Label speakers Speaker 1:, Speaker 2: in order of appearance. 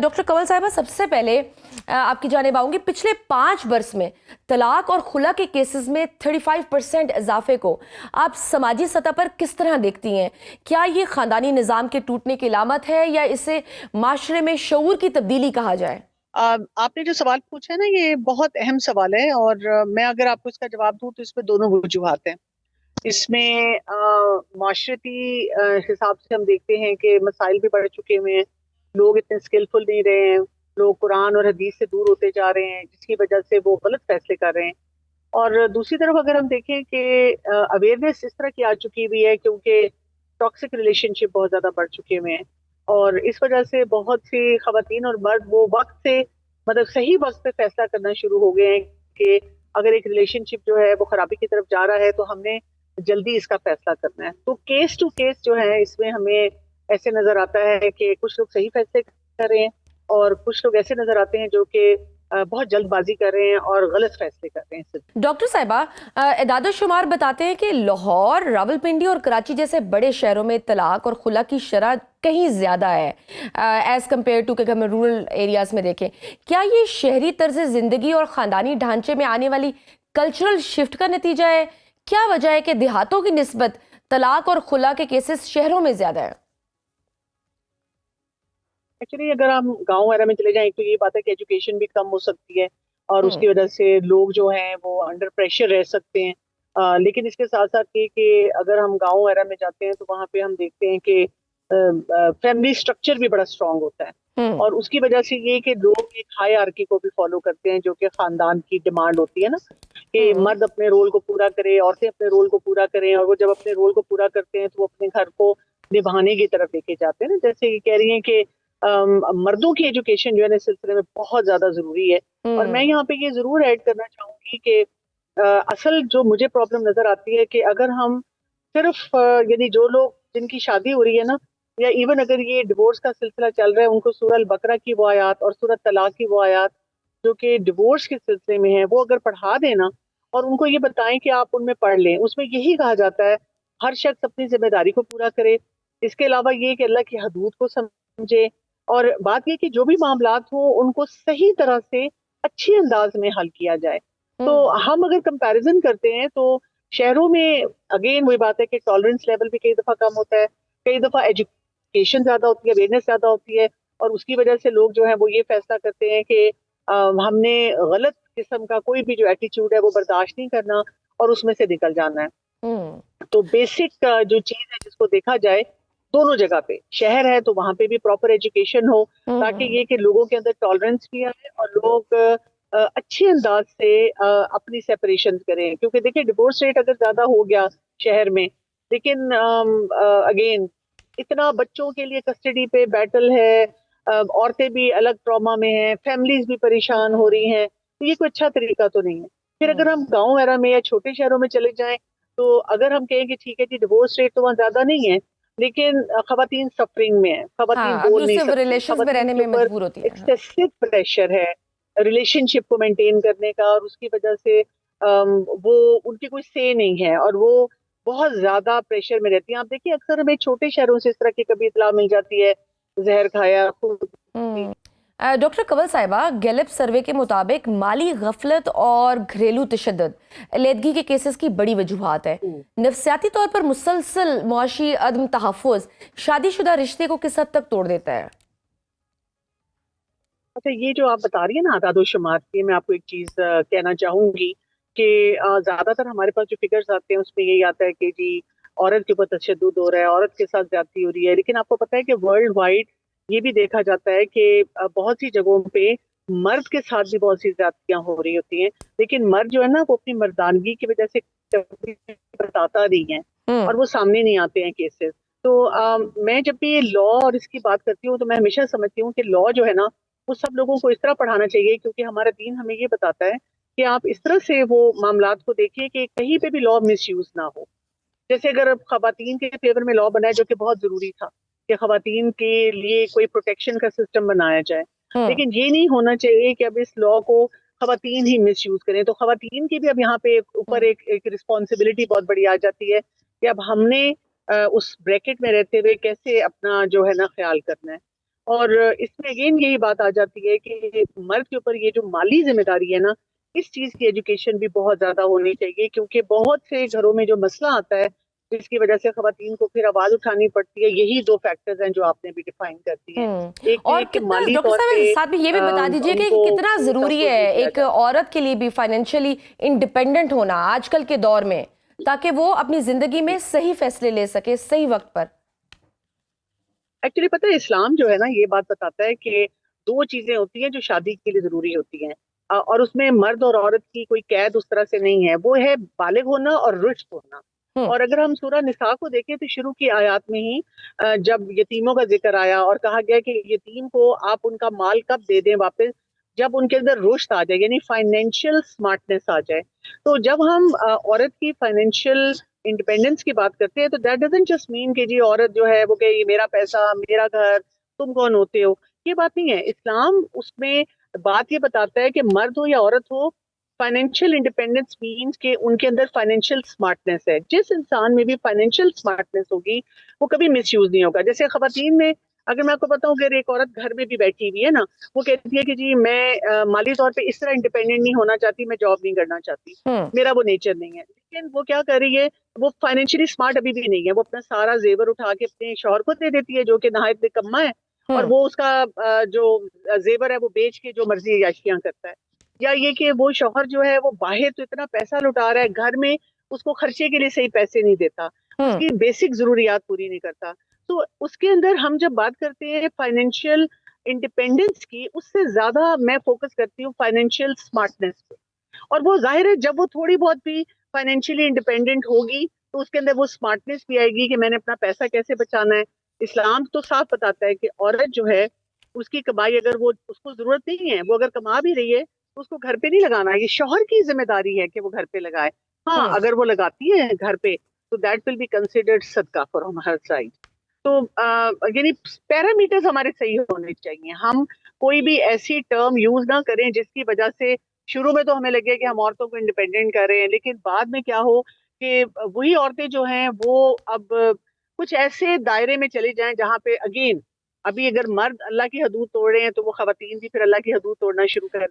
Speaker 1: Doctor Kanwal साहिबा, सबसे पहले आपकी जानिब आऊंगी। पिछले 5 बरस में तलाक और खुला के केसेस में 35% इजाफे को आप समाजी सतह पर किस तरह देखती हैं? क्या ये खानदानी निज़ाम के टूटने की अलामत है या इसे माशरे में शऊर की तब्दीली कहा जाए?
Speaker 2: आपने जो सवाल पूछा है ना, ये बहुत अहम सवाल है। और मैं अगर आपको इसका जवाब दूं तो इसमें दोनों वजूहात हैं। इसमें माशरती हिसाब से हम देखते हैं कि मसाइल भी बढ़ चुके हुए हैं, लोग इतने स्किलफुल नहीं रहे हैं, लोग कुरान और हदीस से दूर होते जा रहे हैं, जिसकी वजह से वो गलत फैसले कर रहे हैं। और दूसरी तरफ अगर हम देखें कि अवेयरनेस इस तरह की आ चुकी हुई है, क्योंकि टॉक्सिक रिलेशनशिप बहुत ज्यादा बढ़ चुके हुए हैं, और इस वजह से बहुत सी खवातीन और मर्द वो वक्त से, मतलब सही वक्त पे फैसला करना शुरू हो गए हैं कि अगर एक रिलेशनशिप जो है वो खराबी की तरफ जा रहा है तो हमने जल्दी इसका फैसला करना है। तो केस टू केस जो है, इसमें हमें ऐसे नजर आता है कि कुछ लोग सही फैसले कर रहे हैं और कुछ लोग ऐसे नजर आते हैं जो कि बहुत जल्दबाजी कर रहे हैं और गलत फैसले कर रहे हैं।
Speaker 1: डॉक्टर साहिबा, इदाद शुमार बताते हैं कि लाहौर, रावलपिंडी और कराची जैसे बड़े शहरों में तलाक और खुला की शरह कहीं ज़्यादा है एज़ कम्पेयर टू कि हम रूरल एरियाज़ में देखें। क्या ये शहरी तर्ज ज़िंदगी और ख़ानदानी ढांचे में आने वाली कल्चरल शिफ्ट का नतीजा है? क्या वजह है कि देहातों की निस्बत तलाक और खुला के केसेस शहरों में ज़्यादा है?
Speaker 2: एक्चुअली अगर हम गांव वगैरह में चले जाएं तो ये बात है कि एजुकेशन भी कम हो सकती है और उसकी वजह से लोग जो हैं वो अंडर प्रेशर रह सकते हैं। लेकिन इसके साथ साथ ये कि अगर हम गांव वगैरह में जाते हैं तो वहाँ पे हम देखते हैं कि फैमिली स्ट्रक्चर भी बड़ा स्ट्रांग होता है, और उसकी वजह से ये कि लोग एक हायरार्की को भी फॉलो करते हैं, जो कि खानदान की डिमांड होती है ना, कि मर्द अपने रोल को पूरा करे, औरतें अपने रोल को पूरा करें, और वो जब अपने रोल को पूरा करते हैं तो वो अपने घर को निभाने की तरफ लेके जाते हैं ना। जैसे ये कह रही हैं कि मर्दों की एजुकेशन जो है ना, इस सिलसिले में बहुत ज्यादा जरूरी है। और मैं यहाँ पे ये जरूर ऐड करना चाहूंगी कि असल जो मुझे प्रॉब्लम नजर आती है कि अगर हम सिर्फ यानी जो लोग जिनकी शादी हो रही है ना, या इवन अगर ये डिवोर्स का सिलसिला चल रहा है, उनको सूरह अल बकरा की वो आयत और सूरह तलाक की वो आयत जो कि डिवोर्स के सिलसिले में है, वो अगर पढ़ा देना और उनको ये बताएं कि आप उनमें पढ़ लें, उसमें यही कहा जाता है हर शख्स अपनी जिम्मेदारी को पूरा करे। इसके अलावा ये कि अल्लाह की हदूद को समझे, और बात ये कि जो भी मामलात हो उनको सही तरह से अच्छे अंदाज में हल किया जाए। तो हम अगर कंपैरिजन करते हैं तो शहरों में अगेन वही बात है कि टॉलरेंस लेवल भी कई दफा कम होता है, कई दफा एजुकेशन ज्यादा होती है, अवेयरनेस ज्यादा होती है, और उसकी वजह से लोग जो है वो ये फैसला करते हैं कि हमने गलत किस्म का कोई भी जो एटीट्यूड है वो बर्दाश्त नहीं करना और उसमें से निकल जाना है। तो बेसिक जो चीज है जिसको देखा जाए, दोनों जगह पे शहर है तो वहां पे भी प्रॉपर एजुकेशन हो, ताकि ये कि लोगों के अंदर टॉलरेंस भी आए और लोग अच्छे अंदाज से अपनी सेपरेशन करें। क्योंकि देखिए डिवोर्स रेट अगर ज्यादा हो गया शहर में, लेकिन अगेन इतना बच्चों के लिए कस्टडी पे बैटल है, औरतें भी अलग ट्रॉमा में हैं, फैमिलीज भी परेशान हो रही हैं, तो ये कोई अच्छा तरीका तो नहीं है। फिर अगर हम गाँव वगैरह में या छोटे शहरों में चले जाएं तो अगर हम कहें कि ठीक है जी डिवोर्स रेट तो वहाँ ज्यादा नहीं है, लेकिन खवातीन सफरिंग में है, खवातीन बोल नहीं सकती, खवातीन के ऊपर एक्सेसिव प्रेशर है रिलेशनशिप को मेंटेन करने का, और उसकी वजह से वो उनकी कोई से नहीं है और वो बहुत ज्यादा प्रेशर में रहती हैं। आप देखिए अक्सर हमें छोटे शहरों से इस तरह की कभी इतला मिल जाती है, जहर खाया खुद।
Speaker 1: डॉक्टर कंवल साहिबा, गैलेप सर्वे के मुताबिक माली गफलत और घरेलू तशद्दुद अलहदगी के केसेस की बड़ी वजूहात है। नफसियाती तौर पर मुसलसल मुआशी अदम तहफ़्फ़ुज़ शादीशुदा रिश्ते को किस हद तक तोड़ देता है?
Speaker 2: अच्छा, ये जो आप बता रही है ना आदाद शुमार की, मैं आपको एक चीज कहना चाहूंगी कि ज्यादातर हमारे पास जो फिगर्स आते हैं उसमें यही आता है कि जी औरत के ऊपर तशद्दुद हो रहा है, औरत के साथ ज्यादती हो रही है। लेकिन आपको पता है कि वर्ल्ड वाइड ये भी देखा जाता है कि बहुत सी जगहों पे मर्द के साथ भी बहुत सी ज्यादतियां हो रही होती हैं, लेकिन मर्द जो है ना वो अपनी मर्दानगी की वजह से कभी बताता नहीं है और वो सामने नहीं आते हैं केसेस। तो मैं जब भी लॉ और इसकी बात करती हूँ तो मैं हमेशा समझती हूँ कि लॉ जो है ना वो सब लोगों को इस तरह पढ़ाना चाहिए, क्योंकि हमारा दीन हमें ये बताता है कि आप इस तरह से वो मामलात को देखिए कि कहीं पे भी लॉ मिसयूज ना हो। जैसे अगर खवातीन के फेवर में लॉ बनाए, जो कि बहुत जरूरी था कि खवातीन के लिए कोई प्रोटेक्शन का सिस्टम बनाया जाए, लेकिन ये नहीं होना चाहिए कि अब इस लॉ को खवातीन ही मिसयूज करें। तो खवातीन की भी अब यहाँ पे ऊपर एक रिस्पॉन्सिबिलिटी बहुत बड़ी आ जाती है कि अब हमने उस ब्रैकेट में रहते हुए कैसे अपना जो है ना ख्याल करना है। اور اس میں اگین یہی بات آ جاتی ہے کہ مرد کے اوپر یہ جو مالی ذمہ داری ہے نا، اس چیز کی ایجوکیشن بھی بہت زیادہ ہونی چاہیے، کیونکہ بہت سے گھروں میں جو مسئلہ آتا ہے جس کی وجہ سے خواتین کو پھر آواز اٹھانی پڑتی ہے، یہی دو فیکٹرز ہیں جو آپ نے بھی ڈیفائن کر دیے ہیں۔ ایک تو
Speaker 1: اور
Speaker 2: یہ کہ
Speaker 1: کتنا
Speaker 2: مالی
Speaker 1: ڈاکٹر
Speaker 2: طور پہ
Speaker 1: صاحب ساتھ میں یہ بھی بتا دیجئے
Speaker 2: ان
Speaker 1: کہ
Speaker 2: کو
Speaker 1: کتنا ضروری
Speaker 2: تحفظ
Speaker 1: ہے
Speaker 2: نہیں کیا
Speaker 1: ایک
Speaker 2: جاتا۔
Speaker 1: عورت کے لیے بھی فائنینشلی انڈیپینڈنٹ ہونا آج کل کے دور میں، تاکہ وہ اپنی زندگی میں صحیح فیصلے لے سکے صحیح وقت پر؟
Speaker 2: ایکچولی پتہ ہے اسلام جو ہے نا یہ بات بتاتا ہے کہ دو چیزیں ہوتی ہیں جو شادی کے لیے ضروری ہوتی ہیں، اور اس میں مرد اور عورت کی کوئی قید اس طرح سے نہیں ہے، وہ ہے بالغ ہونا اور رشد ہونا۔
Speaker 1: ہوں
Speaker 2: اور اگر ہم سورہ نساء کو دیکھیں تو شروع کی آیات میں ہی جب یتیموں کا ذکر آیا اور کہا گیا کہ یتیم کو آپ ان کا مال کب دے دیں واپس، جب ان کے اندر رشد آ جائے، یعنی فائنینشیل سمارٹنیس آ جائے۔ تو جب ہم عورت کی فائنینشیل انڈیپینڈنس کی بات کرتے ہیں تو دیٹ ڈزنٹ جسٹ مین کہ جی عورت جو ہے وہ کہ یہ میرا پیسہ میرا گھر، تم کون ہوتے ہو، یہ بات نہیں ہے۔ اسلام اس میں بات یہ بتاتا ہے کہ مرد ہو یا عورت ہو، فائنینشیل انڈیپینڈنس مینس کہ ان کے اندر فائنینشیل سمارٹنیس ہے۔ جس انسان میں بھی فائنینشیل سمارٹنیس ہوگی وہ کبھی مس یوز نہیں ہوگا۔ جیسے خواتین میں اگر میں آپ کو بتاؤں کہ ایک عورت گھر میں بھی بیٹھی ہوئی ہے نا، وہ کہتی ہے کہ جی میں مالی طور پہ اس طرح انڈیپینڈنٹ نہیں ہونا چاہتی، میں جاب نہیں کرنا چاہتی،
Speaker 1: ہوں
Speaker 2: میرا وہ نیچر نہیں ہے، لیکن وہ کیا کر رہی ہے، وہ فائنینشلی سمارٹ ابھی بھی نہیں ہے، وہ اپنا سارا زیور اٹھا کے اپنے شوہر کو دے دیتی ہے جو کہ نہایت نکما ہے، اور
Speaker 1: ہوں
Speaker 2: وہ اس کا جو زیور ہے وہ بیچ کے جو مرضی عیاشیاں کرتا ہے۔ یا یہ کہ وہ شوہر جو ہے وہ باہر تو اتنا پیسہ لٹا رہا ہے، گھر میں اس کو خرچے کے لیے صحیح پیسے نہیں دیتا، اس
Speaker 1: ہوں
Speaker 2: کی بیسک ضروریات پوری نہیں کرتا۔ تو اس کے اندر ہم جب بات کرتے ہیں فائنینشیل انڈیپینڈنس کی، اس سے زیادہ میں فوکس کرتی ہوں فائنینشیل سمارٹنس پہ۔ اور وہ ظاہر ہے جب وہ تھوڑی بہت بھی فائنینشیلی انڈیپینڈنٹ ہوگی تو اس کے اندر وہ سمارٹنیس بھی آئے گی کہ میں نے اپنا پیسہ کیسے بچانا ہے۔ اسلام تو صاف بتاتا ہے کہ عورت جو ہے اس کی کمائی اگر وہ اس کو ضرورت نہیں ہے، وہ اگر کما بھی رہی ہے تو اس کو گھر پہ نہیں لگانا، یہ شوہر کی ذمہ داری ہے کہ وہ گھر پہ لگائے۔ ہاں
Speaker 1: ہوں
Speaker 2: اگر وہ لگاتی ہے گھر پہ تو دیٹ ول بی کنسیڈرڈ صدقہ فرام ہر سائڈ۔ تو یعنی پیرامیٹرز ہمارے صحیح ہونے چاہیے، ہم کوئی بھی ایسی ٹرم یوز نہ کریں جس کی وجہ سے شروع میں تو ہمیں لگے کہ ہم عورتوں کو انڈیپینڈنٹ کر رہے ہیں، لیکن بعد میں کیا ہو کہ وہی عورتیں جو ہیں وہ اب کچھ ایسے دائرے میں چلی جائیں جہاں پہ اگین ابھی اگر مرد اللہ کی حدود توڑ رہے ہیں تو وہ خواتین بھی پھر اللہ کی حدود توڑنا شروع کر